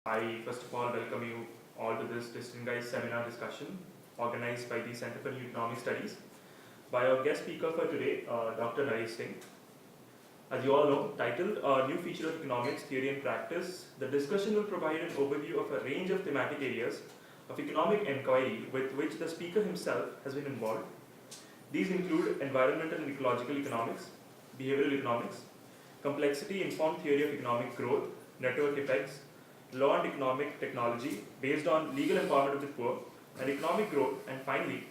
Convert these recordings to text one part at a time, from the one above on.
I first of all welcome you all to this distinguished seminar discussion organized by the Center for New Economic Studies by our guest speaker for today, Dr. Naresh Singh. As you all know, titled A New Feature of Economics, Theory and Practice, the discussion will provide an overview of a range of thematic areas of economic inquiry with which the speaker himself has been involved. These include environmental and ecological economics, behavioral economics, complexity-informed theory of economic growth, network effects, law and economic technology based on legal empowerment of the poor, and economic growth, and finally,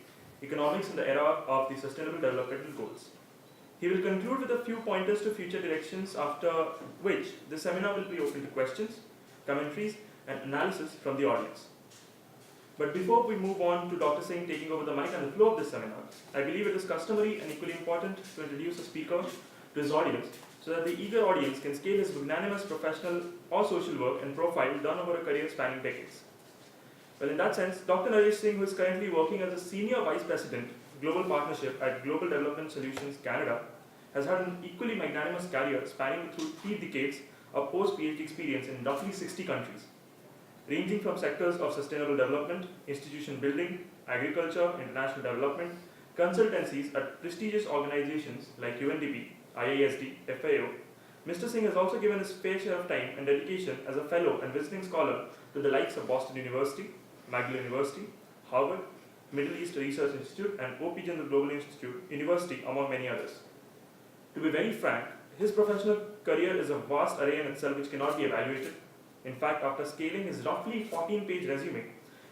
economics in the era of the Sustainable Development Goals. He will conclude with a few pointers to future directions, after which the seminar will be open to questions, commentaries, and analysis from the audience. But before we move on to Dr. Singh taking over the mic and the flow of this seminar, I believe it is customary and equally important to introduce a speaker to his audience so that the eager audience can scale his magnanimous professional or social work and profile done over a career spanning decades. Well, in that sense, Dr. Naresh Singh, who is currently working as a Senior Vice President, Global Partnership at Global Development Solutions Canada, has had an equally magnanimous career spanning through 3 decades of post-PhD experience in roughly 60 countries, ranging from sectors of sustainable development, institution building, agriculture, international development, consultancies at prestigious organizations like UNDP, IISD, FAO. Mr. Singh has also given his fair share of time and dedication as a fellow and visiting scholar to the likes of Boston University, McGill University, Harvard, Middle East Research Institute, and OP Jindal Global Institute University, among many others. To be very frank, his professional career is a vast array in itself which cannot be evaluated. In fact, after scaling his roughly 14-page resume,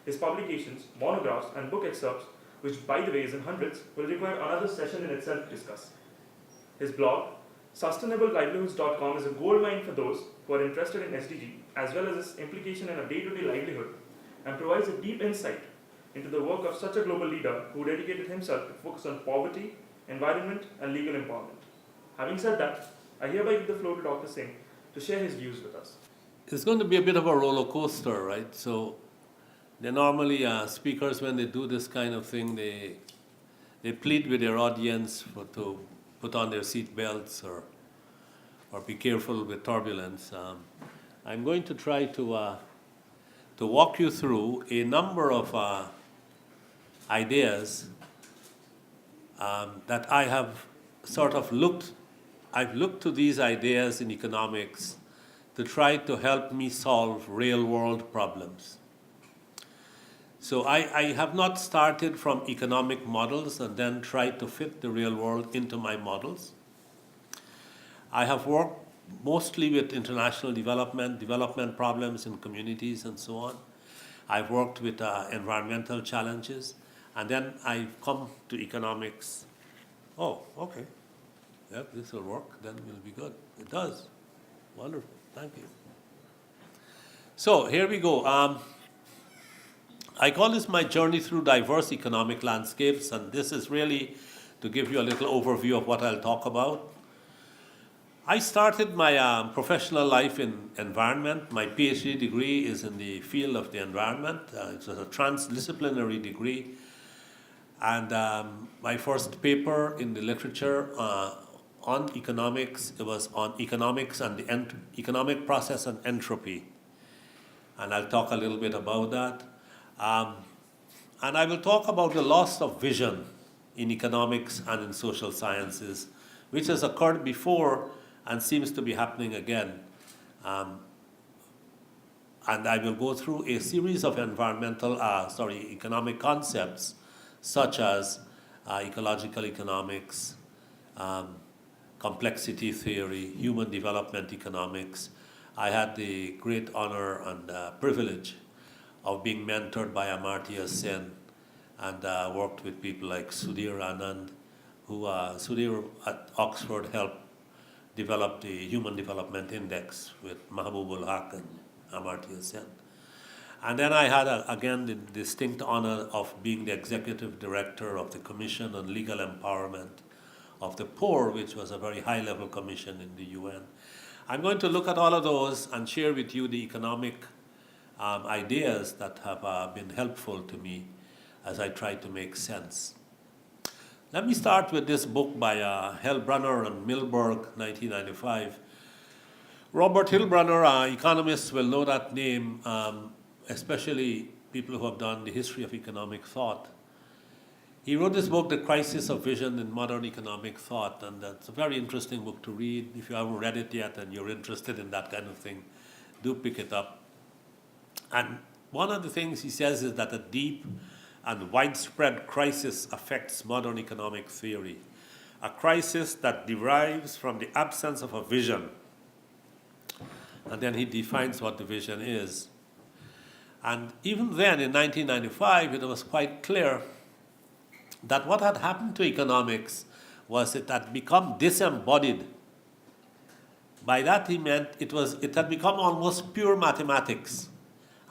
his publications, monographs, and book excerpts, which by the way is in hundreds, will require another session in itself to discuss. His blog, sustainablelivelihoods.com, is a goldmine for those who are interested in SDG, as well as its implication in a day-to-day livelihood, and provides a deep insight into the work of such a global leader who dedicated himself to focus on poverty, environment, and legal empowerment. Having said that, I hereby give the floor to Dr. Singh to share his views with us. It's going to be a bit of a roller coaster, right? So they normally, speakers, when they do this kind of thing, they plead with their audience to put on their seat belts or be careful with turbulence. I'm going to try to walk you through a number of ideas that I have sort of I've looked to these ideas in economics to try to help me solve real-world problems. So I have not started from economic models and then tried to fit the real world into my models. I have worked mostly with international development problems in communities and so on. I've worked with environmental challenges, and then I've come to economics. Oh, okay. Yep, this will work, then we'll be good. It does. Wonderful, thank you. So here we go. I call this my journey through diverse economic landscapes, and this is really to give you a little overview of what I'll talk about. I started my professional life in environment. My PhD degree is in the field of the environment. It was a transdisciplinary degree. And my first paper in the literature on economics, it was on economics and the economic process and entropy. And I'll talk a little bit about that. And I will talk about the loss of vision in economics and in social sciences, which has occurred before and seems to be happening again. And I will go through a series of economic concepts, such as ecological economics, complexity theory, human development economics. I had the great honor and privilege of being mentored by Amartya Sen and worked with people like Sudhir Anand, who Sudhir at Oxford helped develop the Human Development Index with Mahbubul Haq and Amartya Sen. And then I had, again, the distinct honor of being the executive director of the Commission on Legal Empowerment of the Poor, which was a very high-level commission in the UN. I'm going to look at all of those and share with you the economic ideas that have been helpful to me as I try to make sense. Let me start with this book by Hellbrunner and Milberg, 1995, Robert Hillbrunner, economists will know that name, especially people who have done the history of economic thought. He wrote this book, The Crisis of Vision in Modern Economic Thought, and that's a very interesting book to read. If you haven't read it yet and you're interested in that kind of thing, do pick it up. And one of the things he says is that a deep and widespread crisis affects modern economic theory, a crisis that derives from the absence of a vision. And then he defines what the vision is. And even then, in 1995, it was quite clear that what had happened to economics was it had become disembodied. By that he meant it had become almost pure mathematics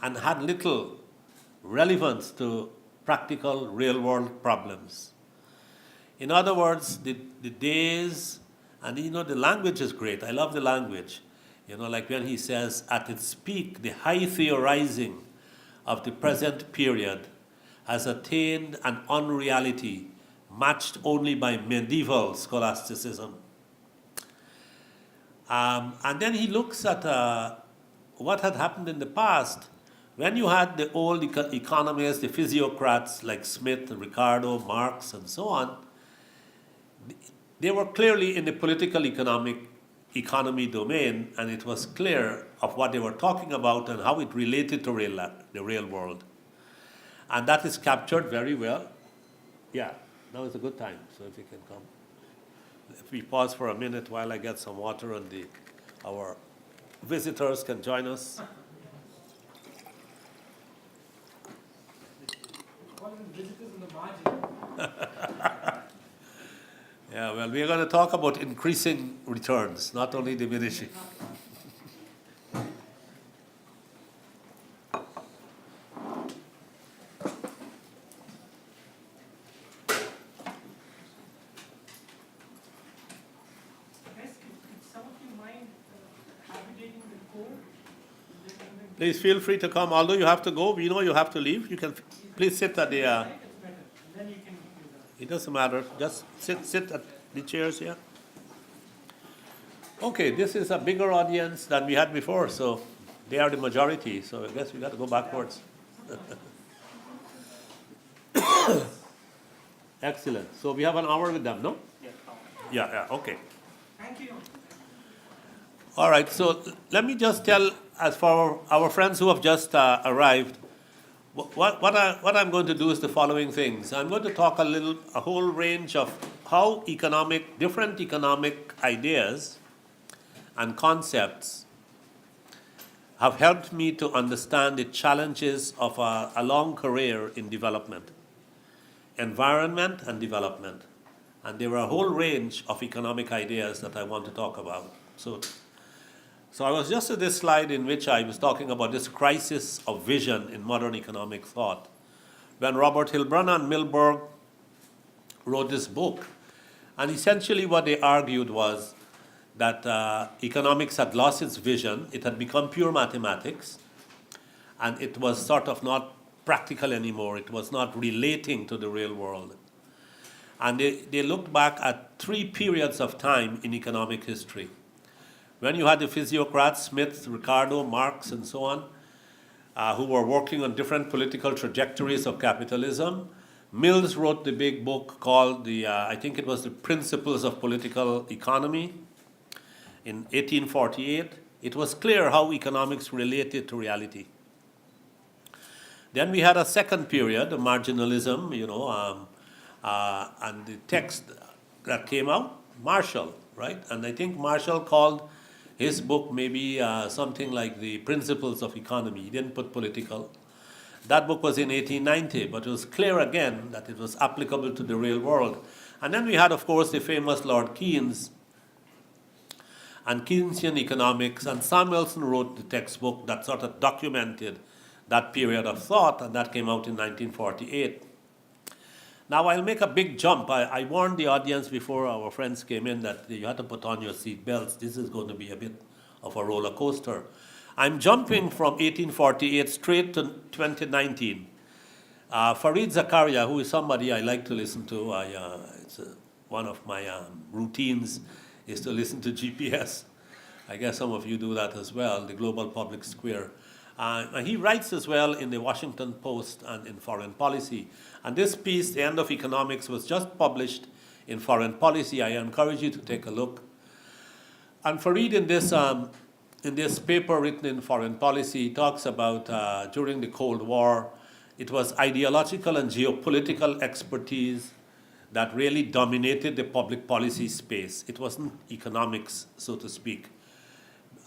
and had little relevance to practical real-world problems. In other words, the days, and the language is great. I love the language. Like when he says, at its peak, the high theorizing of the present period has attained an unreality matched only by medieval scholasticism. And then he looks at what had happened in the past when you had the old economists, the physiocrats like Smith, Ricardo, Marx, and so on. They were clearly in the political economy domain, and it was clear of what they were talking about and how it related to the real world. And that is captured very well. Yeah, now is a good time, so if you can come. If we pause for a minute while I get some water and our visitors can join us. Visitors in the margin. Yeah, well, we're going to talk about increasing returns, not only diminishing. Please feel free to come. Although you have to go, we know you have to leave. You can please sit at the. It doesn't matter. Just sit at the chairs here. Okay, this is a bigger audience than we had before, so they are the majority. So I guess we got to go backwards. Excellent. So we have an hour with them, no? Yeah. Okay. Thank you. All right, so let me just tell, as for our friends who have just arrived, what I'm going to do is the following things. I'm going to talk a whole range of how different economic ideas and concepts have helped me to understand the challenges of a long career in development, environment and development. And there were a whole range of economic ideas that I want to talk about. So I was just at this slide in which I was talking about this crisis of vision in modern economic thought. When Robert Hillbrunner and Milberg wrote this book, and essentially what they argued was that economics had lost its vision, it had become pure mathematics, and it was sort of not practical anymore, it was not relating to the real world. And they looked back at 3 periods of time in economic history. When you had the physiocrats, Smith, Ricardo, Marx, and so on, who were working on different political trajectories of capitalism, Mills wrote the big book called I think it was The Principles of Political Economy in 1848. It was clear how economics related to reality. Then we had a second period, the marginalism, and the text that came out, Marshall, right? And I think Marshall called his book maybe something like The Principles of Economy. He didn't put political. That book was in 1890, but it was clear again that it was applicable to the real world. And then we had, of course, the famous Lord Keynes and Keynesian economics, and Samuelson wrote the textbook that sort of documented that period of thought, and that came out in 1948. Now, I'll make a big jump. I warned the audience before our friends came in that you had to put on your seat belts. This is going to be a bit of a roller coaster. I'm jumping from 1848 straight to 2019. Fareed Zakaria, who is somebody I like to listen to, one of my routines is to listen to GPS. I guess some of you do that as well, the global public square. And he writes as well in the Washington Post and in Foreign Policy. And this piece, The End of Economics, was just published in Foreign Policy. I encourage you to take a look. And Fareed, in this paper written in Foreign Policy, he talks about during the Cold War, it was ideological and geopolitical expertise that really dominated the public policy space. It wasn't economics, so to speak.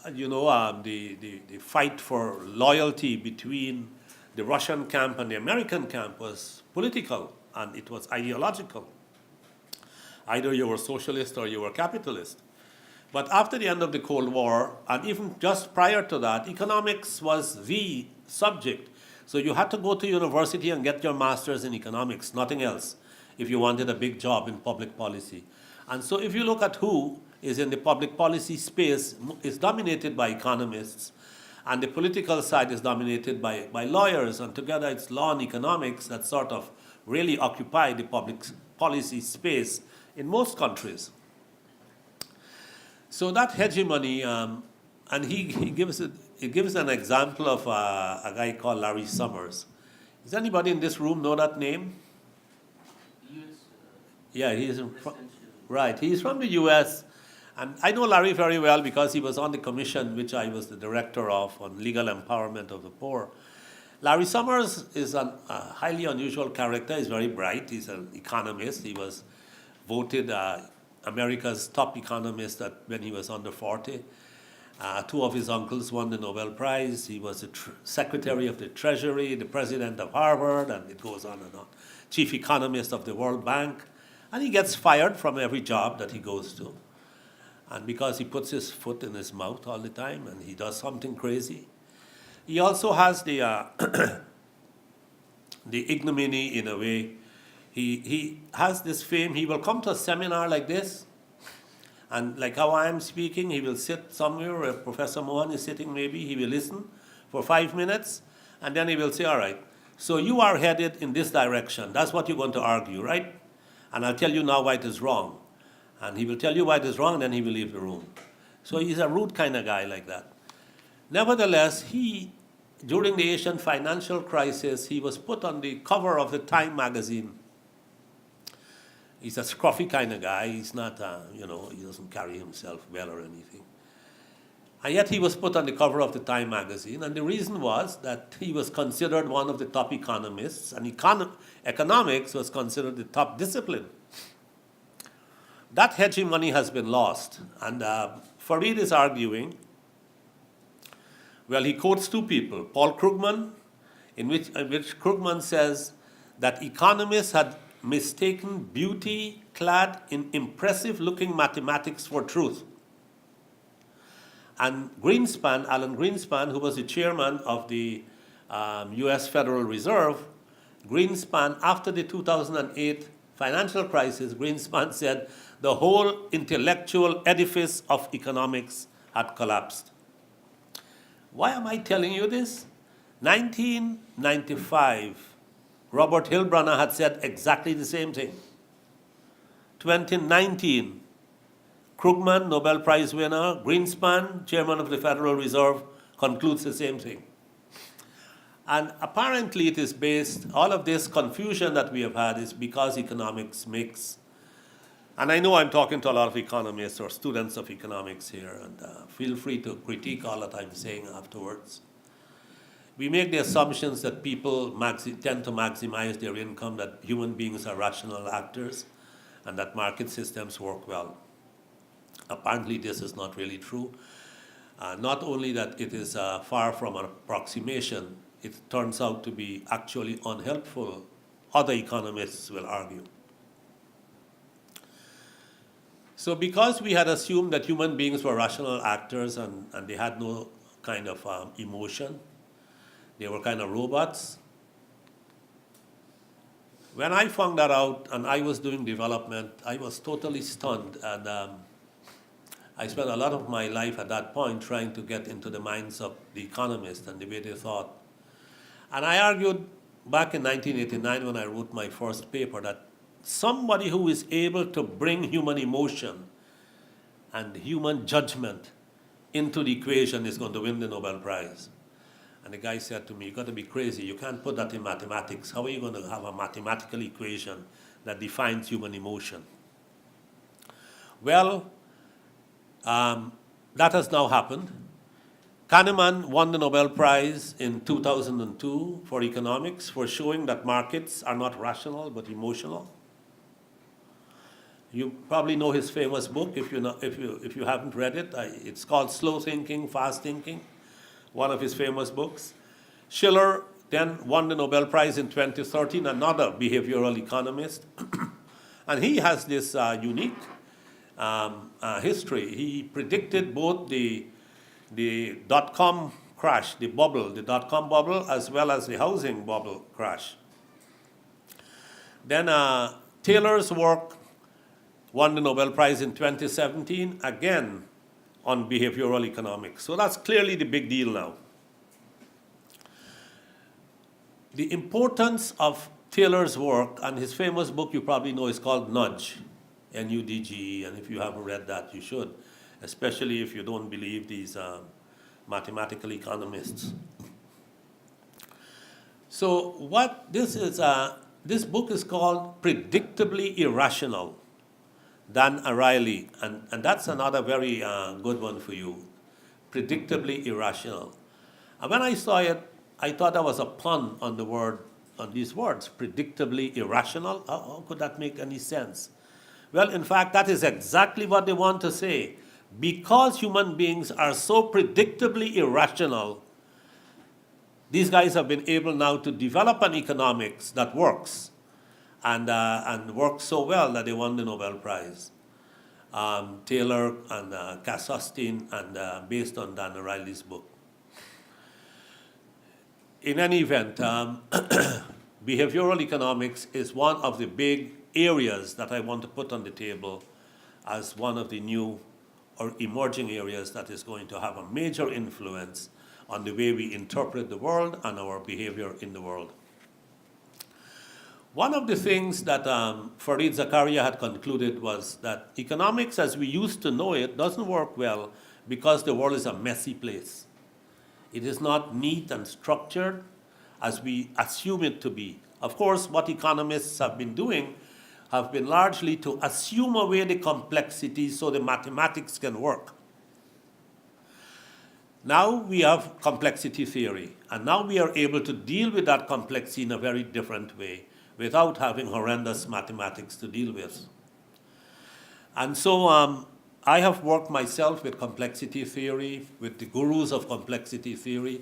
The fight for loyalty between the Russian camp and the American camp was political, and it was ideological. Either you were socialist or you were capitalist. But after the end of the Cold War, and even just prior to that, economics was the subject. So you had to go to university and get your master's in economics, nothing else, if you wanted a big job in public policy. And so if you look at who is in the public policy space, it's dominated by economists, and the political side is dominated by lawyers, and together it's law and economics that sort of really occupy the public policy space in most countries. So that hegemony, and he gives an example of a guy called Larry Summers. Does anybody in this room know that name? Yeah, he's right. He's from the U.S. And I know Larry very well because he was on the commission which I was the director of on legal empowerment of the poor. Larry Summers is a highly unusual character. He's very bright. He's an economist. He was voted America's top economist when he was under 40. Two of his uncles won the Nobel Prize. He was the Secretary of the Treasury, the President of Harvard, and it goes on and on. Chief economist of the World Bank. And he gets fired from every job that he goes to. And because he puts his foot in his mouth all the time and he does something crazy. He also has the ignominy in a way. He has this fame. He will come to a seminar like this, and like how I am speaking, he will sit somewhere where Professor Mohan is sitting maybe. He will listen for 5 minutes, and then he will say, all right, so you are headed in this direction. That's what you're going to argue, right? And I'll tell you now why it is wrong. And he will tell you why it is wrong, and then he will leave the room. So he's a rude kind of guy like that. Nevertheless, during the Asian financial crisis, he was put on the cover of the Time magazine. He's a scruffy kind of guy. He's not, he doesn't carry himself well or anything. And yet he was put on the cover of the Time magazine, and the reason was that he was considered one of the top economists, and economics was considered the top discipline. That hegemony has been lost, and Fareed is arguing, well, he quotes two people, Paul Krugman, in which Krugman says that economists had mistaken beauty clad in impressive-looking mathematics for truth. And Alan Greenspan, who was the chairman of the U.S. Federal Reserve, Greenspan, after the 2008 financial crisis, Greenspan said the whole intellectual edifice of economics had collapsed. Why am I telling you this? 1995, Robert Hilbrunner had said exactly the same thing. 2019, Krugman, Nobel Prize winner, Greenspan, chairman of the Federal Reserve, concludes the same thing. And apparently it is based, all of this confusion that we have had is because economics makes, and I know I'm talking to a lot of economists or students of economics here, and feel free to critique all that I'm saying afterwards. We make the assumptions that people tend to maximize their income, that human beings are rational actors, and that market systems work well. Apparently this is not really true. Not only that it is far from an approximation, it turns out to be actually unhelpful. Other economists will argue. So because we had assumed that human beings were rational actors and they had no kind of emotion, they were kind of robots. When I found that out and I was doing development, I was totally stunned, and I spent a lot of my life at that point trying to get into the minds of the economists and the way they thought. And I argued back in 1989 when I wrote my first paper that somebody who is able to bring human emotion and human judgment into the equation is going to win the Nobel Prize. And the guy said to me, "You got to be crazy. You can't put that in mathematics. How are you going to have a mathematical equation that defines human emotion?" Well, that has now happened. Kahneman won the Nobel Prize in 2002 for economics for showing that markets are not rational but emotional. You probably know his famous book. If you haven't read it, it's called Slow Thinking, Fast Thinking, one of his famous books. Schiller then won the Nobel Prize in 2013, another behavioral economist. And he has this unique history. He predicted both the dot-com crash, the dot-com bubble, as well as the housing bubble crash. Then Taylor's work won the Nobel Prize in 2017, again on behavioral economics. So that's clearly the big deal now. The importance of Taylor's work, and his famous book you probably know is called Nudge, N-U-D-G-E, and if you haven't read that, you should, especially if you don't believe these mathematical economists. So what this is, this book is called Predictably Irrational, Dan Ariely, and that's another very good one for you, Predictably Irrational. And when I saw it, I thought that was a pun on the word, on these words, predictably irrational. How could that make any sense? Well, in fact, that is exactly what they want to say. Because human beings are so predictably irrational, these guys have been able now to develop an economics that works, and works so well that they won the Nobel Prize. Taylor and Kasostin, and based on Dan Ariely's book. In any event, behavioral economics is one of the big areas that I want to put on the table as one of the new or emerging areas that is going to have a major influence on the way we interpret the world and our behavior in the world. One of the things that Fareed Zakaria had concluded was that economics as we used to know it doesn't work well because the world is a messy place. It is not neat and structured as we assume it to be. Of course, what economists have been doing have been largely to assume away the complexity so the mathematics can work. Now we have complexity theory, and now we are able to deal with that complexity in a very different way without having horrendous mathematics to deal with. And so I have worked myself with complexity theory, with the gurus of complexity theory.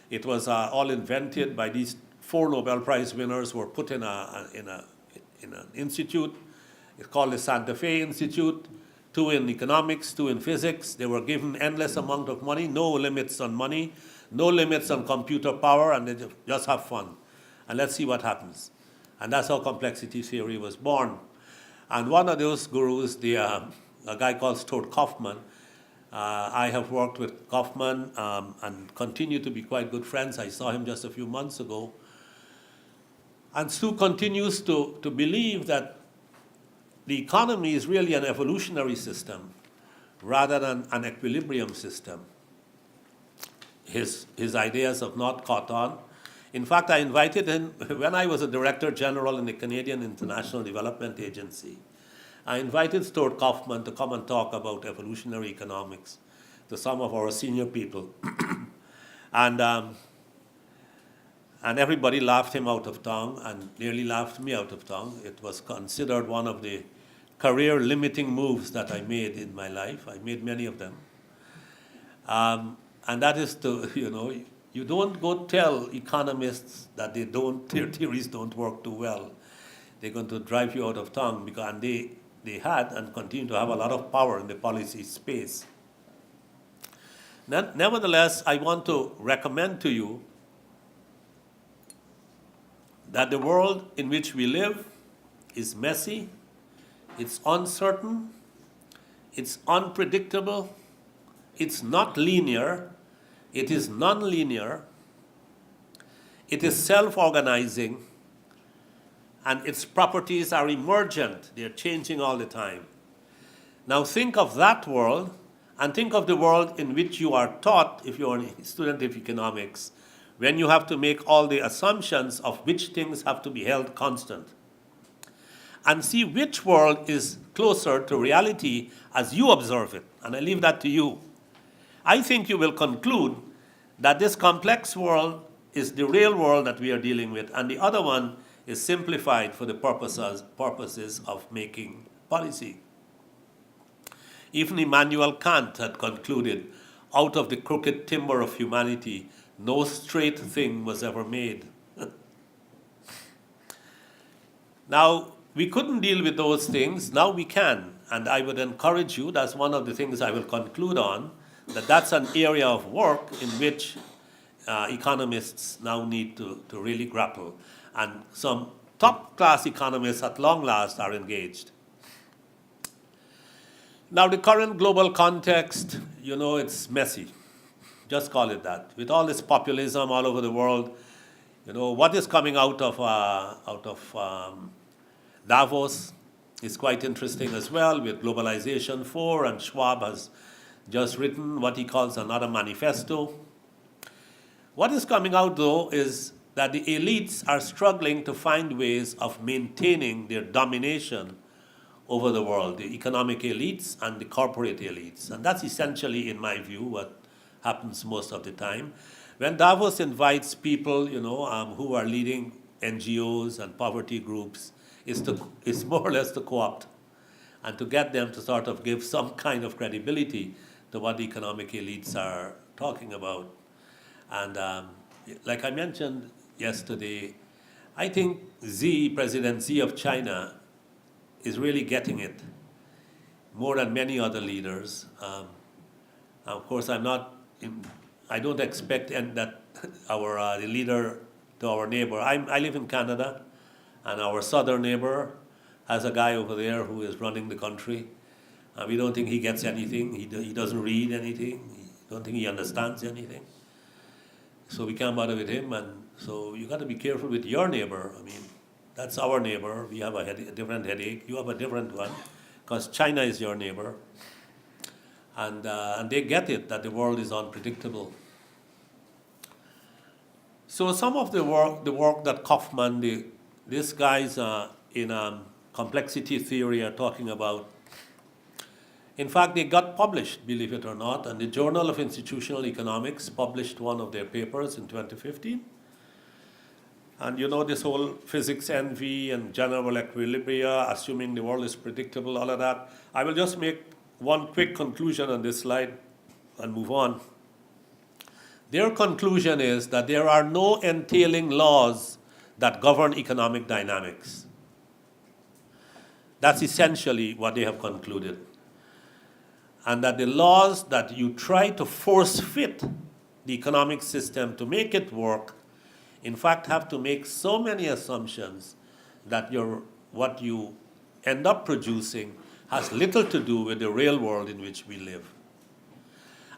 It was all invented by these 4 Nobel Prize winners who were put in an institute. It's called the Santa Fe Institute, 2 in economics, 2 in physics. They were given endless amount of money, no limits on money, no limits on computer power, and they just have fun. And let's see what happens. And that's how complexity theory was born. And one of those gurus, a guy called Stuart Kauffman, I have worked with Kauffman and continue to be quite good friends. I saw him just a few months ago. And Stu continues to believe that the economy is really an evolutionary system rather than an equilibrium system. His ideas have not caught on. In fact, I invited him, when I was a Director General in the Canadian International Development Agency, I invited Stuart Kauffman to come and talk about evolutionary economics to some of our senior people. And everybody laughed him out of tongue and nearly laughed me out of tongue. It was considered one of the career-limiting moves that I made in my life. I made many of them. And that is to, you don't go tell economists that their theories don't work too well. They're going to drive you out of town because they had and continue to have a lot of power in the policy space. Nevertheless, I want to recommend to you that the world in which we live is messy, it's uncertain, it's unpredictable, it's not linear, it is non-linear, it is self-organizing, and its properties are emergent. They're changing all the time. Now think of that world And think of the world in which you are taught, if you're a student of economics, when you have to make all the assumptions of which things have to be held constant. And see which world is closer to reality as you observe it. And I leave that to you. I think you will conclude that this complex world is the real world that we are dealing with, and the other one is simplified for the purposes of making policy. Even Immanuel Kant had concluded, out of the crooked timber of humanity, no straight thing was ever made. Now, we couldn't deal with those things, now we can. And I would encourage you, that's one of the things I will conclude on, that that's an area of work in which economists now need to really grapple. And some top-class economists at long last are engaged. Now, the current global context, it's messy. Just call it that. With all this populism all over the world, what is coming out of Davos is quite interesting as well, with Globalization 4, and Schwab has just written what he calls another manifesto. What is coming out, though, is that the elites are struggling to find ways of maintaining their domination over the world, the economic elites and the corporate elites. And that's essentially, in my view, what happens most of the time. When Davos invites people, who are leading NGOs and poverty groups, is more or less to co-opt and to get them to sort of give some kind of credibility to what the economic elites are talking about. And like I mentioned yesterday, I think President Xi of China, is really getting it more than many other leaders. Of course, I don't expect that the leader to our neighbor. I live in Canada, and our southern neighbor has a guy over there who is running the country. We don't think he gets anything. He doesn't read anything. We don't think he understands anything. So we can't bother with him. And so you got to be careful with your neighbor. I mean, that's our neighbor. We have a different headache. You have a different one, because China is your neighbor. And they get it, that the world is unpredictable. So some of the work that Kaufman, these guys in complexity theory are talking about, in fact, they got published, believe it or not, and the Journal of Institutional Economics published one of their papers in 2015. And this whole physics envy and general equilibria, assuming the world is predictable, all of that. I will just make one quick conclusion on this slide and move on. Their conclusion is that there are no entailing laws that govern economic dynamics. That's essentially what they have concluded. And that the laws that you try to force fit the economic system to make it work, in fact, have to make so many assumptions that what you end up producing has little to do with the real world in which we live.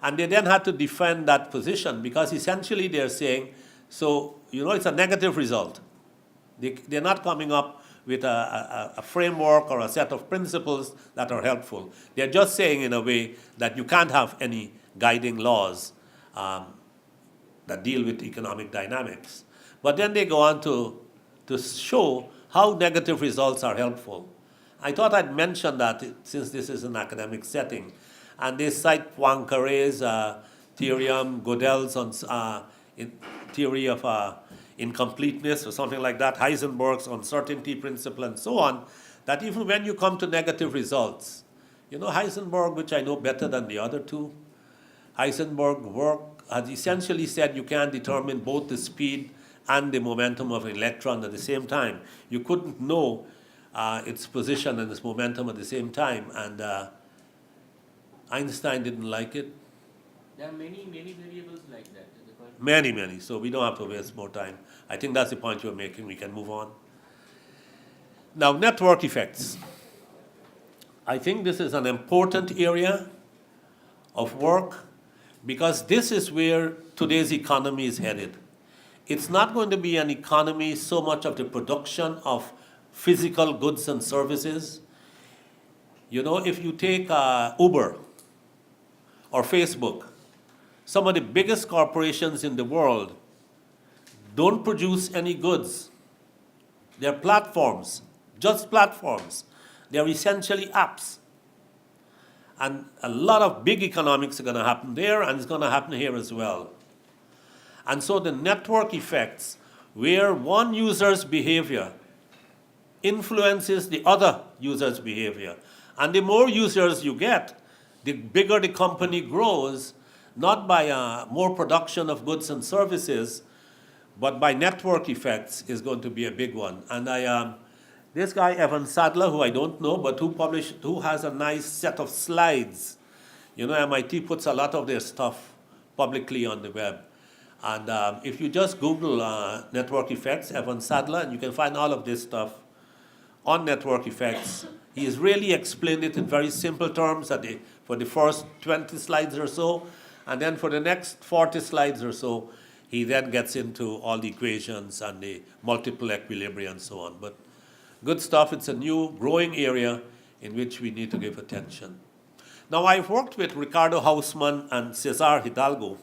And they then had to defend that position, because essentially they're saying, it's a negative result. They're not coming up with a framework or a set of principles that are helpful. They're just saying, in a way, that you can't have any guiding laws that deal with economic dynamics. But then they go on to show how negative results are helpful. I thought I'd mention that since this is an academic setting. And they cite Poincaré's theorem, Gödel's theory of incompleteness or something like that, Heisenberg's uncertainty principle, and so on, that even when you come to negative results, Heisenberg, which I know better than the other two, Heisenberg's work has essentially said you can determine both the speed and the momentum of an electron at the same time. You couldn't know its position and its momentum at the same time, and Einstein didn't like it. There are many variables like that. Is it correct? Many. So we don't have to waste more time. I think that's the point you're making. We can move on. Now, network effects. I think this is an important area of work, because this is where today's economy is headed. It's not going to be an economy so much of the production of physical goods and services. If you take Uber, or Facebook. Some of the biggest corporations in the world don't produce any goods. They're platforms, just platforms. They're essentially apps. And a lot of big economics are going to happen there, and it's going to happen here as well. And so the network effects, where one user's behavior influences the other user's behavior. And the more users you get, the bigger the company grows, not by more production of goods and services, but by network effects is going to be a big one. And this guy, Evan Sadler, who I don't know, but who has a nice set of slides. You know, MIT puts a lot of their stuff publicly on the web. And if you just Google network effects, Evan Sadler, and you can find all of this stuff on network effects. He has really explained it in very simple terms for the first 20 slides or so, and then for the next 40 slides or so, he then gets into all the equations and the multiple equilibria and so on. But good stuff. It's a new growing area in which we need to give attention. Now, I've worked with Ricardo Hausmann and Cesar Hidalgo.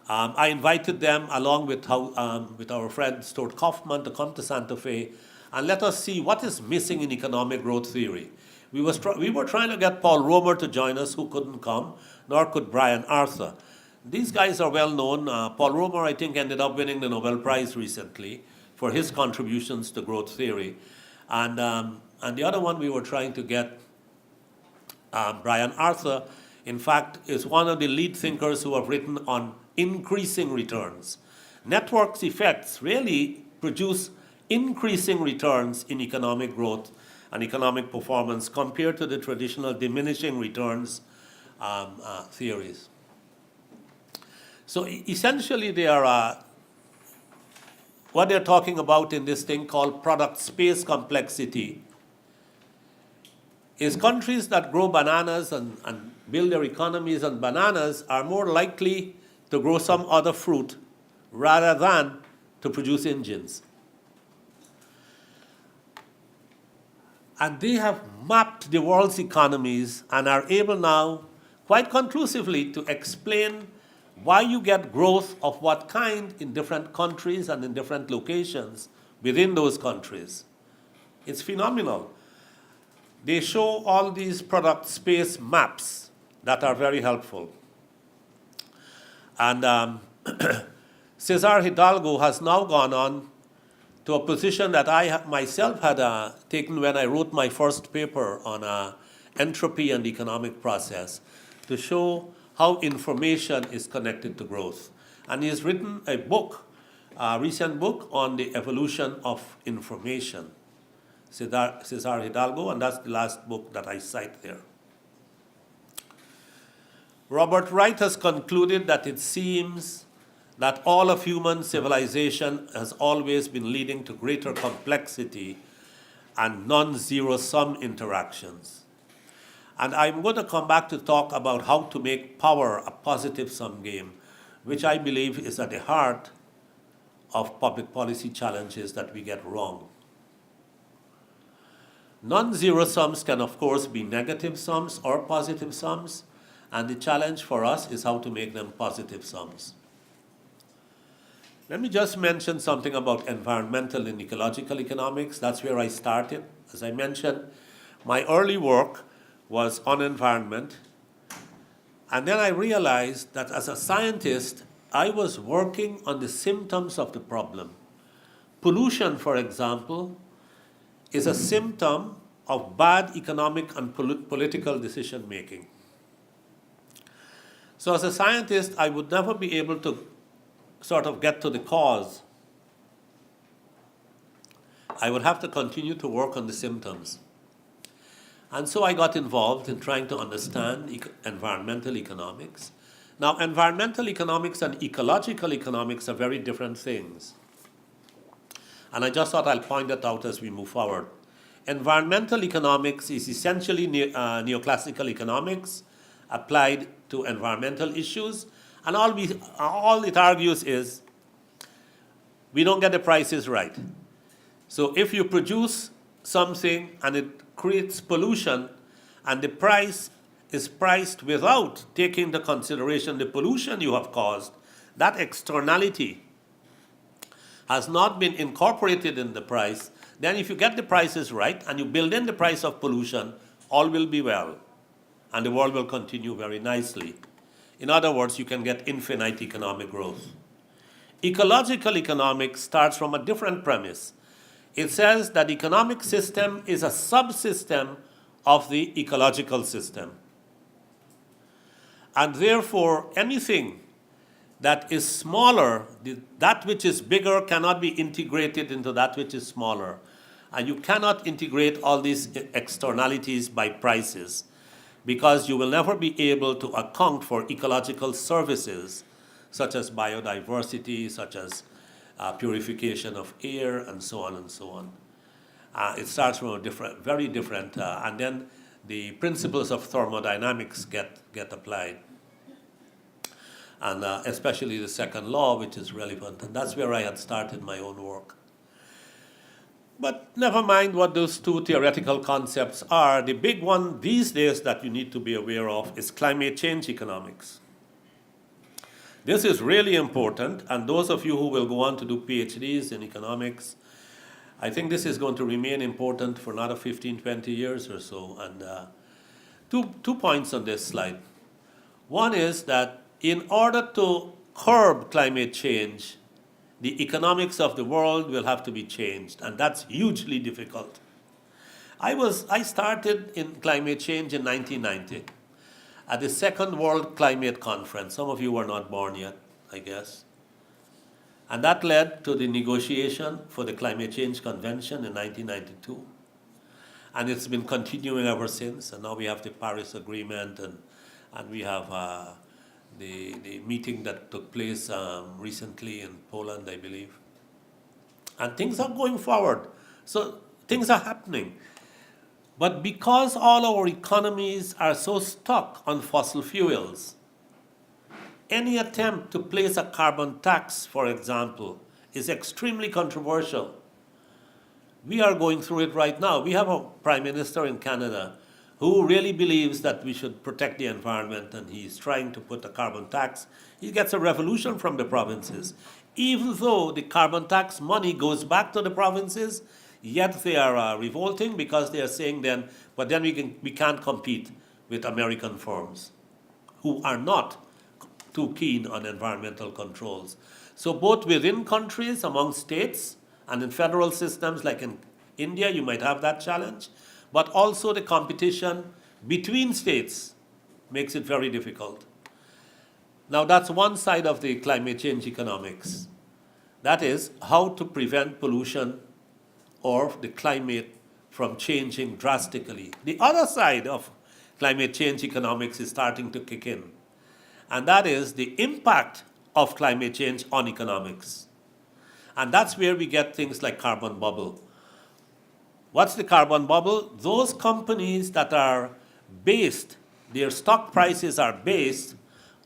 I invited them along with our friend Stuart Kaufman to come to Santa Fe and let us see what is missing in economic growth theory. We were trying to get Paul Romer to join us, who couldn't come, nor could Brian Arthur. These guys are well known. Paul Romer, I think, ended up winning the Nobel Prize recently for his contributions to growth theory. And the other one we were trying to get, Brian Arthur, in fact, is one of the lead thinkers who have written on increasing returns. Networks effects really produce increasing returns in economic growth and economic performance compared to the traditional diminishing returns theories. So essentially they are what they're talking about in this thing called product space complexity is countries that grow bananas and build their economies on bananas are more likely to grow some other fruit rather than to produce engines. And they have mapped the world's economies and are able now quite conclusively to explain why you get growth of what kind in different countries and in different locations within those countries. It's phenomenal. They show all these product space maps that are very helpful. And Cesar Hidalgo has now gone on to a position that I myself had taken when I wrote my first paper on entropy and economic process, to show how information is connected to growth. And he has written a book, a recent book on the evolution of information, Cesar Hidalgo, and that's the last book that I cite there. Robert Wright has concluded that it seems that all of human civilization has always been leading to greater complexity and non-zero-sum interactions. And I'm going to come back to talk about how to make power a positive sum game, which I believe is at the heart of public policy challenges that we get wrong. Non-zero sums can, of course, be negative sums or positive sums, and the challenge for us is how to make them positive sums. Let me just mention something about environmental and ecological economics. That's where I started. As I mentioned, my early work was on environment. And then I realized that as a scientist, I was working on the symptoms of the problem. Pollution, for example, is a symptom of bad economic and political decision making. So as a scientist, I would never be able to sort of get to the cause. I would have to continue to work on the symptoms. And so I got involved in trying to understand environmental economics. Now, environmental economics and ecological economics are very different things. And I just thought I'll point that out as we move forward. Environmental economics is essentially neoclassical economics applied to environmental issues. And all it argues is we don't get the prices right. So if you produce something and it creates pollution and the price is priced without taking into consideration the pollution you have caused, that externality has not been incorporated in the price, then if you get the prices right and you build in the price of pollution, all will be well, and the world will continue very nicely. In other words, you can get infinite economic growth. Ecological economics starts from a different premise. It says that the economic system is a subsystem of the ecological system. And therefore, anything that is smaller, that which is bigger cannot be integrated into that which is smaller. And you cannot integrate all these externalities by prices, because you will never be able to account for ecological services such as biodiversity, such as purification of air, and so on and so on. It starts from a very different, and then the principles of thermodynamics get applied. And especially the second law, which is relevant. And that's where I had started my own work. But never mind what those two theoretical concepts are. The big one these days that you need to be aware of is climate change economics. This is really important, and those of you who will go on to do PhDs in economics, I think this is going to remain important for another 15, 20 years or so. And two points on this slide. One is that in order to curb climate change, the economics of the world will have to be changed, and that's hugely difficult. I started in climate change in 1990 at the Second World Climate Conference. Some of you were not born yet, I guess. And that led to the negotiation for the Climate Change Convention in 1992. And it's been continuing ever since, and now we have the Paris Agreement, and we have the meeting that took place recently in Poland, I believe. And things are going forward. So things are happening. But because all our economies are so stuck on fossil fuels, any attempt to place a carbon tax, for example, is extremely controversial. We are going through it right now. We have a prime minister in Canada who really believes that we should protect the environment, and he's trying to put a carbon tax. He gets a revolution from the provinces. Even though the carbon tax money goes back to the provinces, yet they are revolting because they are saying then, but then we can't compete with American firms who are not too keen on environmental controls. So both within countries, among states, and in federal systems like in India, you might have that challenge, but also the competition between states makes it very difficult. Now that's one side of the climate change economics. That is how to prevent pollution or the climate from changing drastically. The other side of climate change economics is starting to kick in, and that is the impact of climate change on economics. And that's where we get things like carbon bubble. What's the carbon bubble? Those companies that are based, their stock prices are based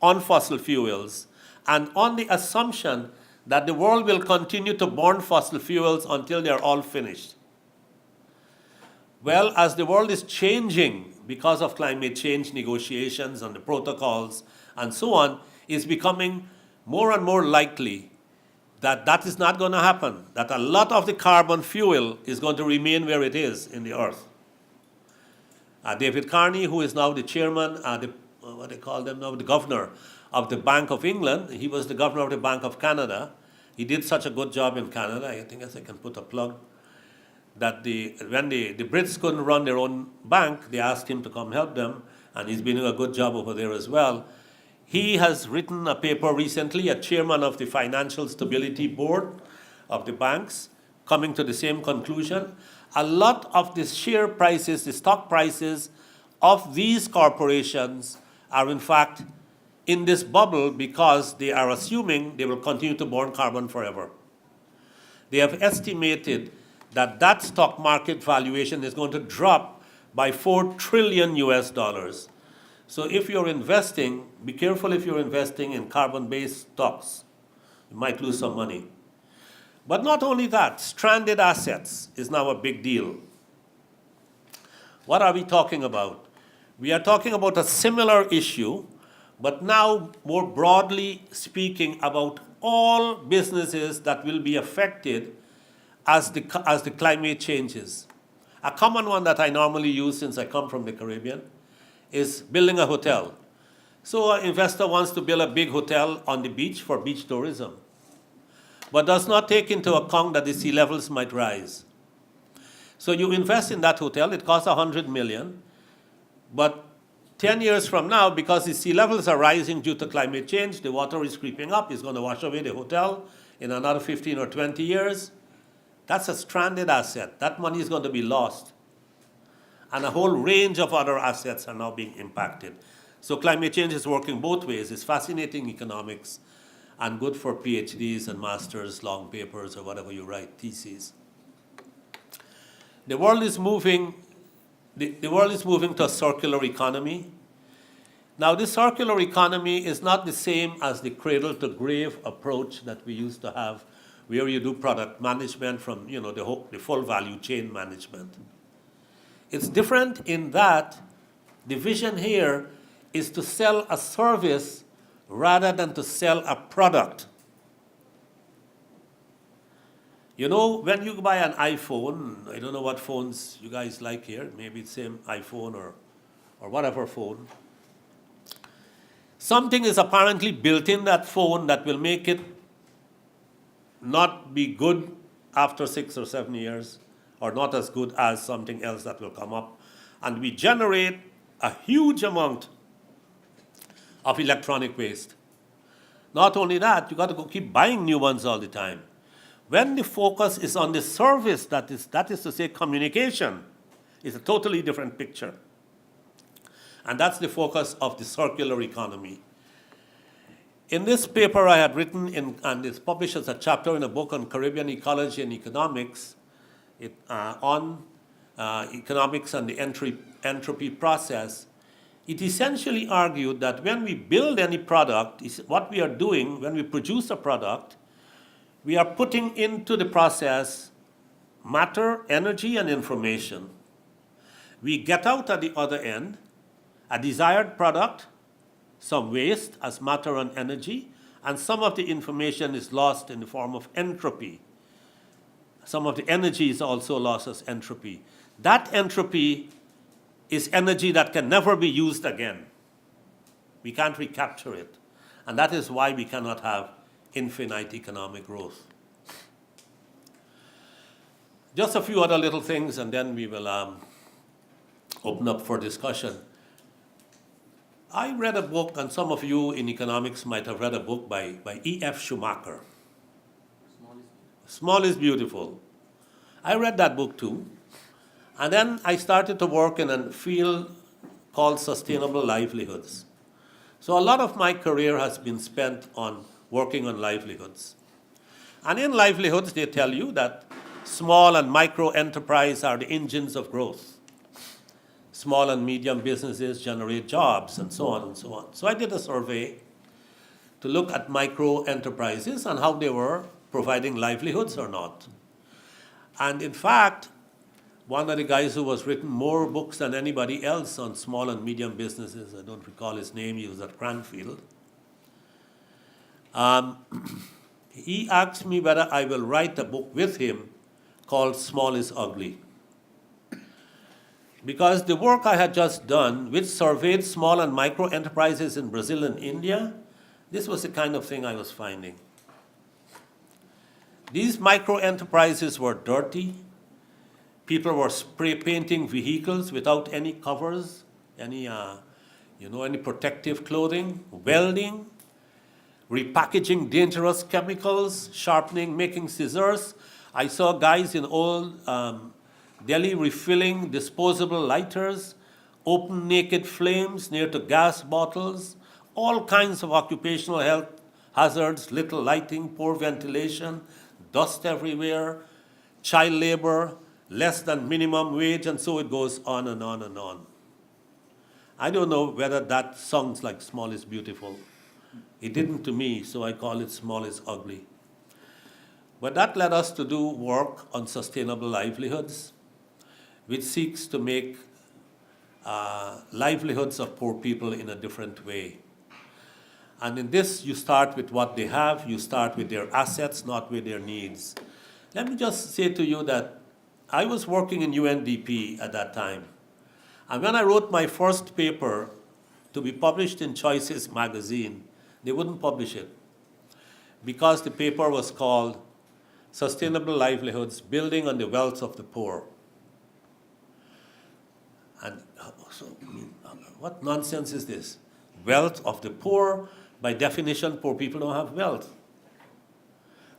on fossil fuels and on the assumption that the world will continue to burn fossil fuels until they're all finished. Well, as the world is changing because of climate change negotiations and the protocols and so on, it's becoming more and more likely that that is not going to happen, that a lot of the carbon fuel is going to remain where it is in the earth. David Carney, who is now the chairman, what they call them now, the governor of the Bank of England, he was the governor of the Bank of Canada. He did such a good job in Canada, I think I can put a plug, that when the Brits couldn't run their own bank, they asked him to come help them, and he's been doing a good job over there as well. He has written a paper recently, a chairman of the Financial Stability Board of the banks, coming to the same conclusion. A lot of the share prices, the stock prices of these corporations are in fact in this bubble because they are assuming they will continue to burn carbon forever. They have estimated that that stock market valuation is going to drop by $4 trillion US. So if you're investing, be careful if you're investing in carbon-based stocks. You might lose some money. But not only that, stranded assets is now a big deal. What are we talking about? We are talking about a similar issue, but now more broadly speaking about all businesses that will be affected as the climate changes. A common one that I normally use since I come from the Caribbean is building a hotel. So an investor wants to build a big hotel on the beach for beach tourism, but does not take into account that the sea levels might rise. So you invest in that hotel, it costs $100 million, but 10 years from now, because the sea levels are rising due to climate change, the water is creeping up, it's going to wash away the hotel in another 15 or 20 years. That's a stranded asset. That money is going to be lost. And a whole range of other assets are now being impacted. So climate change is working both ways. It's fascinating economics and good for PhDs and masters, long papers, or whatever you write, theses. The world is moving to a circular economy. Now, this circular economy is not the same as the cradle-to-grave approach that we used to have, where you do product management from the full value chain management. It's different in that the vision here is to sell a service rather than to sell a product. You know, when you buy an iPhone, I don't know what phones you guys like here, maybe it's the same iPhone or whatever phone. Something is apparently built in that phone that will make it not be good after 6 or 7 years, or not as good as something else that will come up. And we generate a huge amount of electronic waste. Not only that, you got to go keep buying new ones all the time. When the focus is on the service, that is to say communication, it's a totally different picture. And that's the focus of the circular economy. In this paper I had written, and it's published as a chapter in a book on Caribbean ecology and economics, on economics and the entropy process, it essentially argued that when we build any product, what we are doing when we produce a product, we are putting into the process matter, energy, and information. We get out at the other end a desired product, some waste as matter and energy, and some of the information is lost in the form of entropy. Some of the energy is also lost as entropy. That entropy is energy that can never be used again. We can't recapture it. And that is why we cannot have infinite economic growth. Just a few other little things, and then we will open up for discussion. I read a book, and some of you in economics might have read a book by E.F. Schumacher. Small is Beautiful. I read that book too. And then I started to work in a field called sustainable livelihoods. So a lot of my career has been spent on working on livelihoods. And in livelihoods, they tell you that small and micro enterprise are the engines of growth. Small and medium businesses generate jobs, and so on and so on. So I did a survey to look at micro enterprises and how they were providing livelihoods or not. And in fact, one of the guys who has written more books than anybody else on small and medium businesses, I don't recall his name, he was at Cranfield, he asked me whether I will write a book with him called Small is Ugly. Because the work I had just done, which surveyed small and micro enterprises in Brazil and India, this was the kind of thing I was finding. These micro enterprises were dirty. People were spray painting vehicles without any covers, any protective clothing, welding, repackaging dangerous chemicals, sharpening, making scissors. I saw guys in old Delhi refilling disposable lighters, open naked flames near to gas bottles, all kinds of occupational health hazards, little lighting, poor ventilation, dust everywhere, child labor, less than minimum wage, and so it goes on and on and on. I don't know whether that sounds like Small is Beautiful. It didn't to me, so I call it Small is Ugly. But that led us to do work on sustainable livelihoods, which seeks to make livelihoods of poor people in a different way. And in this, you start with what they have, you start with their assets, not with their needs. Let me just say to you that I was working in UNDP at that time. And when I wrote my first paper to be published in Choices magazine, they wouldn't publish it because the paper was called Sustainable Livelihoods, Building on the Wealth of the Poor. And so, what nonsense is this? Wealth of the poor, by definition, poor people don't have wealth.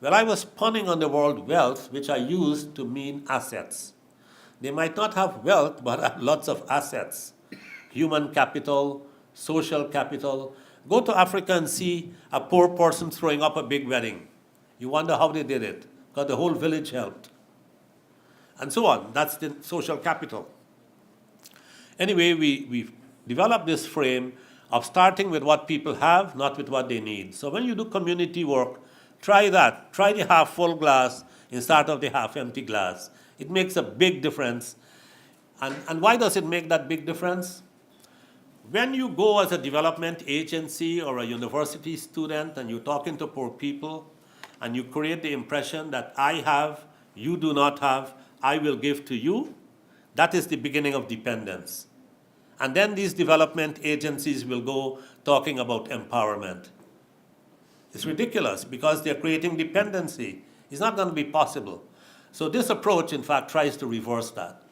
Well, I was punning on the word wealth, which I used to mean assets. They might not have wealth, but have lots of assets. Human capital, social capital. Go to Africa and see a poor person throwing up a big wedding. You wonder how they did it, because the whole village helped. And so on. That's the social capital. Anyway, we developed this frame of starting with what people have, not with what they need. So when you do community work, try that. Try the half full glass instead of the half empty glass. It makes a big difference. And why does it make that big difference? When you go as a development agency or a university student and you're talking to poor people and you create the impression that I have, you do not have, I will give to you, that is the beginning of dependence. And then these development agencies will go talking about empowerment. It's ridiculous because they're creating dependency. It's not going to be possible. So this approach, in fact, tries to reverse that.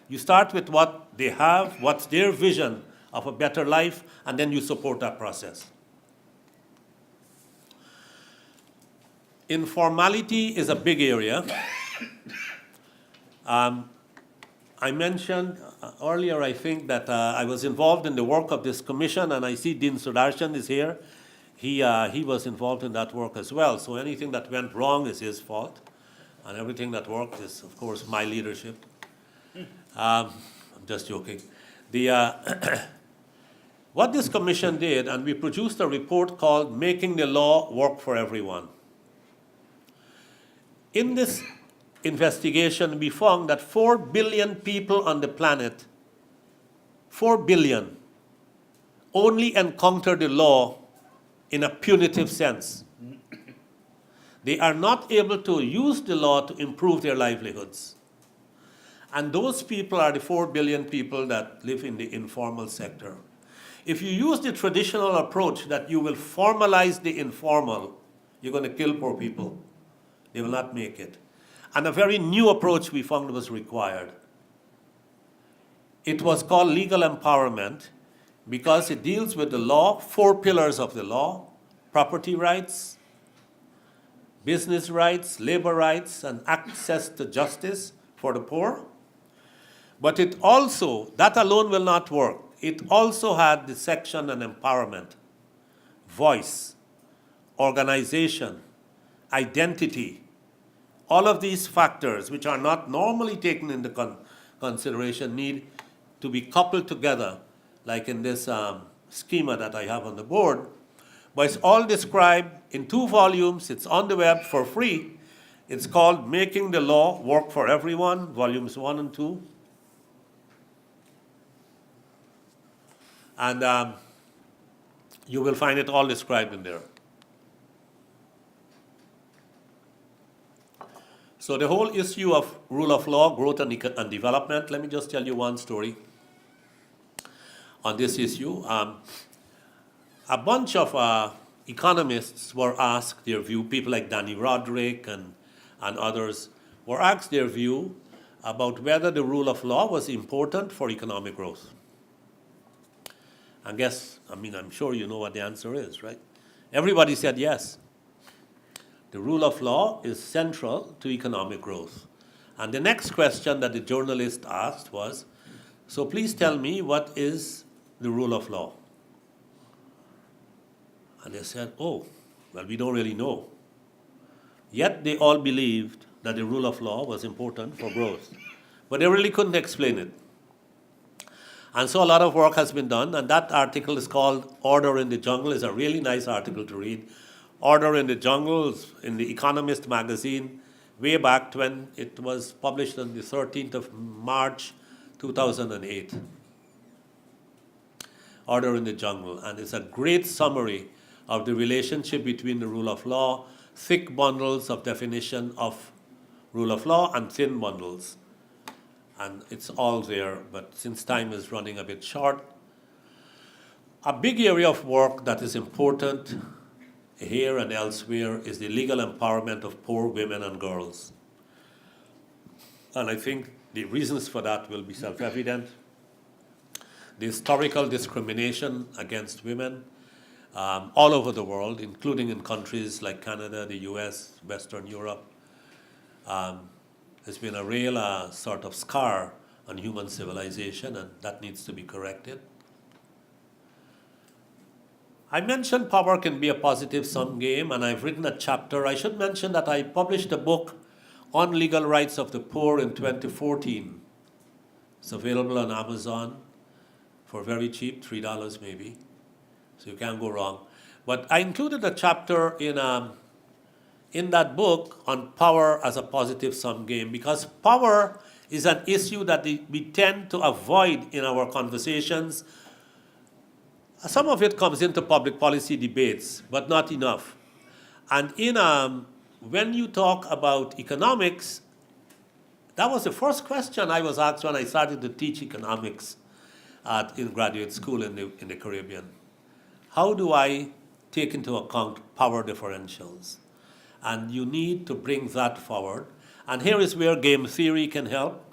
You start with what they have, what's their vision of a better life, and then you support that process. Informality is a big area. I mentioned earlier, I think, that I was involved in the work of this commission, and I see Dean Sudarshan is here. He was involved in that work as well. So anything that went wrong is his fault, and everything that worked is, of course, my leadership. I'm just joking. What this commission did, and we produced a report called Making the Law Work for Everyone. In this investigation, we found that 4 billion people on the planet, 4 billion, only encounter the law in a punitive sense. They are not able to use the law to improve their livelihoods. And those people are the 4 billion people that live in the informal sector. If you use the traditional approach that you will formalize the informal, you're going to kill poor people. They will not make it. And a very new approach we found was required. It was called legal empowerment because it deals with the law, 4 pillars of the law: property rights, business rights, labor rights, and access to justice for the poor. But it also, that alone will not work. It also had the section on empowerment, voice, organization, identity. All of these factors, which are not normally taken into consideration, need to be coupled together, like in this schema that I have on the board. But it's all described in 2 volumes. It's on the web for free. It's called Making the Law Work for Everyone, volumes 1 and 2. And you will find it all described in there. So the whole issue of rule of law, growth and development, let me just tell you one story on this issue. A bunch of economists were asked their view, people like Danny Roderick and others were asked their view about whether the rule of law was important for economic growth. I'm sure you know what the answer is, right? Everybody said yes. The rule of law is central to economic growth. And the next question that the journalist asked was, so please tell me, what is the rule of law? And they said, oh, well, we don't really know. Yet they all believed that the rule of law was important for growth. But they really couldn't explain it. And so a lot of work has been done, and that article is called Order in the Jungle. It's a really nice article to read. Order in the Jungle in the Economist magazine, way back when it was published on the 13th of March, 2008. Order in the Jungle, and it's a great summary of the relationship between the rule of law, thick bundles of definition of rule of law, and thin bundles. And it's all there, but since time is running a bit short, a big area of work that is important here and elsewhere is the legal empowerment of poor women and girls. And I think the reasons for that will be self-evident. The historical discrimination against women all over the world, including in countries like Canada, the US, Western Europe, has been a real sort of scar on human civilization, and that needs to be corrected. I mentioned power can be a positive-sum game, and I've written a chapter. I should mention that I published a book on legal rights of the poor in 2014. It's available on Amazon for very cheap, $3 maybe, so you can't go wrong. But I included a chapter in that book on power as a positive-sum game, because power is an issue that we tend to avoid in our conversations. Some of it comes into public policy debates, but not enough. And when you talk about economics, that was the first question I was asked when I started to teach economics in graduate school in the Caribbean. How do I take into account power differentials? And you need to bring that forward. And here is where game theory can help.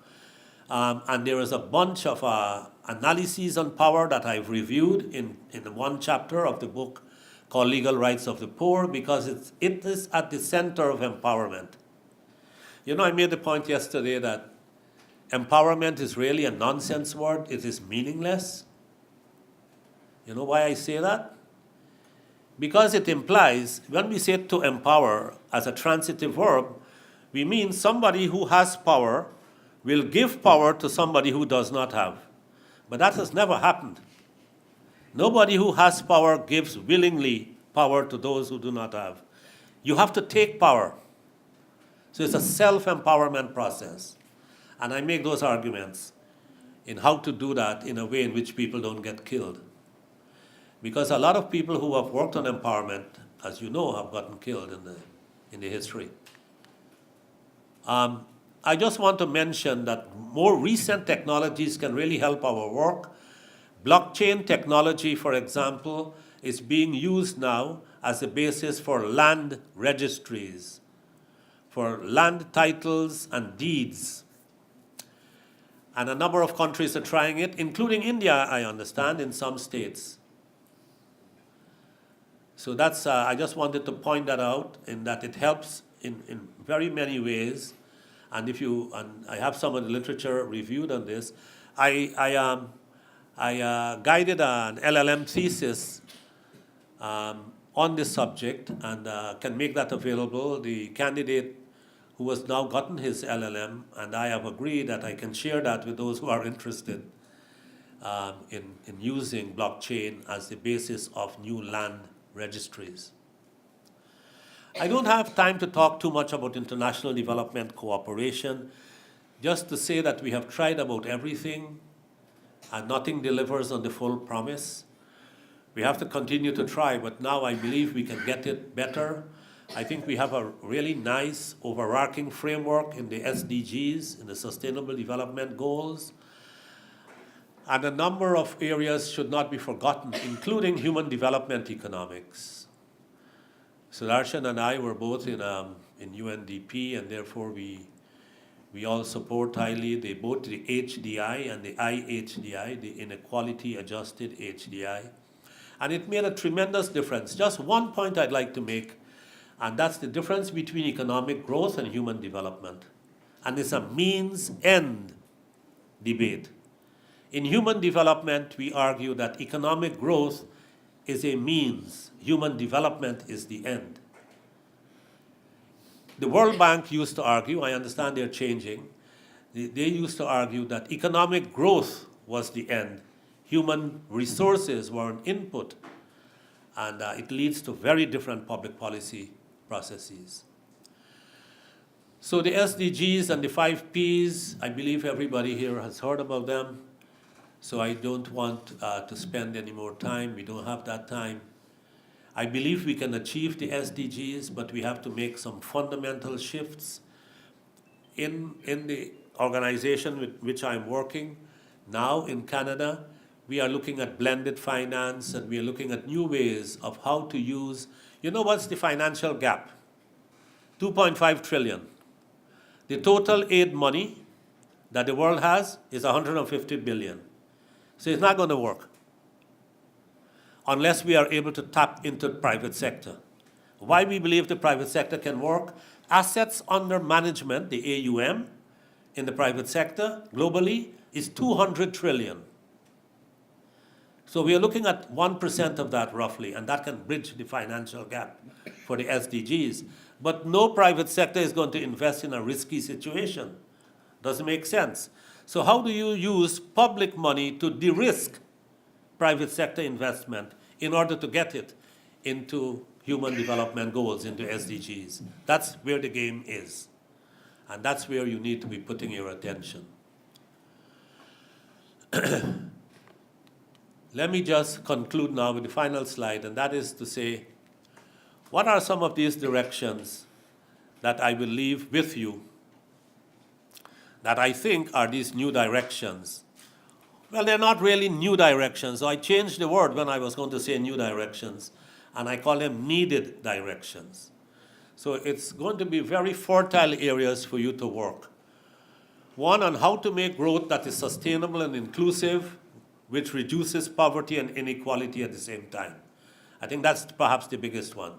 And there is a bunch of analyses on power that I've reviewed in one chapter of the book called Legal Rights of the Poor, because it is at the center of empowerment. You know, I made the point yesterday that empowerment is really a nonsense word. It is meaningless. You know why I say that? Because it implies, when we say to empower as a transitive verb, we mean somebody who has power will give power to somebody who does not have. But that has never happened. Nobody who has power gives willingly power to those who do not have. You have to take power. So it's a self-empowerment process. And I make those arguments in how to do that in a way in which people don't get killed. Because a lot of people who have worked on empowerment, as you know, have gotten killed in the history. I just want to mention that more recent technologies can really help our work. Blockchain technology, for example, is being used now as a basis for land registries, for land titles and deeds. And a number of countries are trying it, including India, I understand, in some states. So that's, I just wanted to point that out, in that it helps in very many ways. And I have some of the literature reviewed on this. I guided an LLM thesis on this subject, and can make that available. The candidate who has now gotten his LLM, and I have agreed that I can share that with those who are interested in using blockchain as the basis of new land registries. I don't have time to talk too much about international development cooperation, just to say that we have tried about everything and nothing delivers on the full promise. We have to continue to try, but now I believe we can get it better. I think we have a really nice overarching framework in the SDGs, in the Sustainable Development Goals. And a number of areas should not be forgotten, including human development economics. Sudarshan and I were both in UNDP, and therefore we all support highly both the HDI and the IHDI, the Inequality Adjusted HDI. And it made a tremendous difference. Just one point I'd like to make, and that's the difference between economic growth and human development. And it's a means-end debate. In human development, we argue that economic growth is a means. Human development is the end. The World Bank used to argue, I understand they're changing, they used to argue that economic growth was the end. Human resources were an input, and it leads to very different public policy processes. So the SDGs and the 5 Ps, I believe everybody here has heard about them. So I don't want to spend any more time. We don't have that time. I believe we can achieve the SDGs, but we have to make some fundamental shifts in the organization with which I'm working. Now in Canada, we are looking at blended finance, and we are looking at new ways of how to use, you know what's the financial gap? 2.5 trillion. The total aid money that the world has is 150 billion. So it's not going to work unless we are able to tap into the private sector. Why we believe the private sector can work? Assets under management, the AUM, in the private sector globally is 200 trillion. So we are looking at 1% of that roughly, and that can bridge the financial gap for the SDGs. But no private sector is going to invest in a risky situation. Doesn't make sense. So how do you use public money to de-risk private sector investment in order to get it into human development goals, into SDGs? That's where the game is. And that's where you need to be putting your attention. Let me just conclude now with the final slide, and that is to say, what are some of these directions that I will leave with you that I think are these new directions? Well, they're not really new directions. So I changed the word when I was going to say new directions, and I call them needed directions. So it's going to be very fertile areas for you to work. One, on how to make growth that is sustainable and inclusive, which reduces poverty and inequality at the same time. I think that's perhaps the biggest one.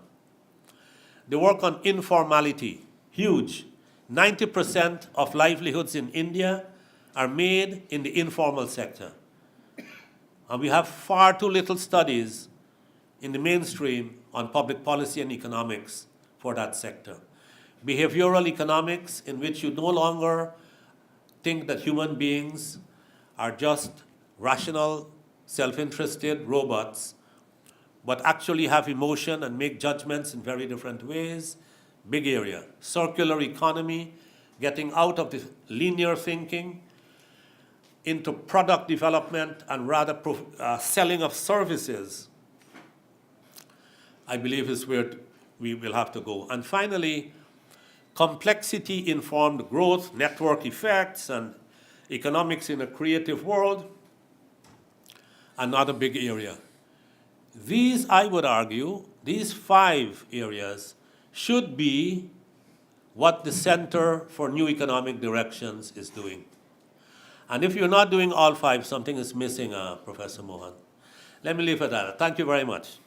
The work on informality, huge. 90% of livelihoods in India are made in the informal sector. And we have far too little studies in the mainstream on public policy and economics for that sector. Behavioral economics, in which you no longer think that human beings are just rational, self-interested robots, but actually have emotion and make judgments in very different ways. Big area. Circular economy, getting out of the linear thinking into product development and rather selling of services, I believe is where we will have to go. And finally, complexity-informed growth, network effects, and economics in a creative world, another big area. These, I would argue, these 5 areas should be what the Center for New Economic Directions is doing. And if you're not doing all 5, something is missing, Professor Mohan. Let me leave it at that. Thank you very much.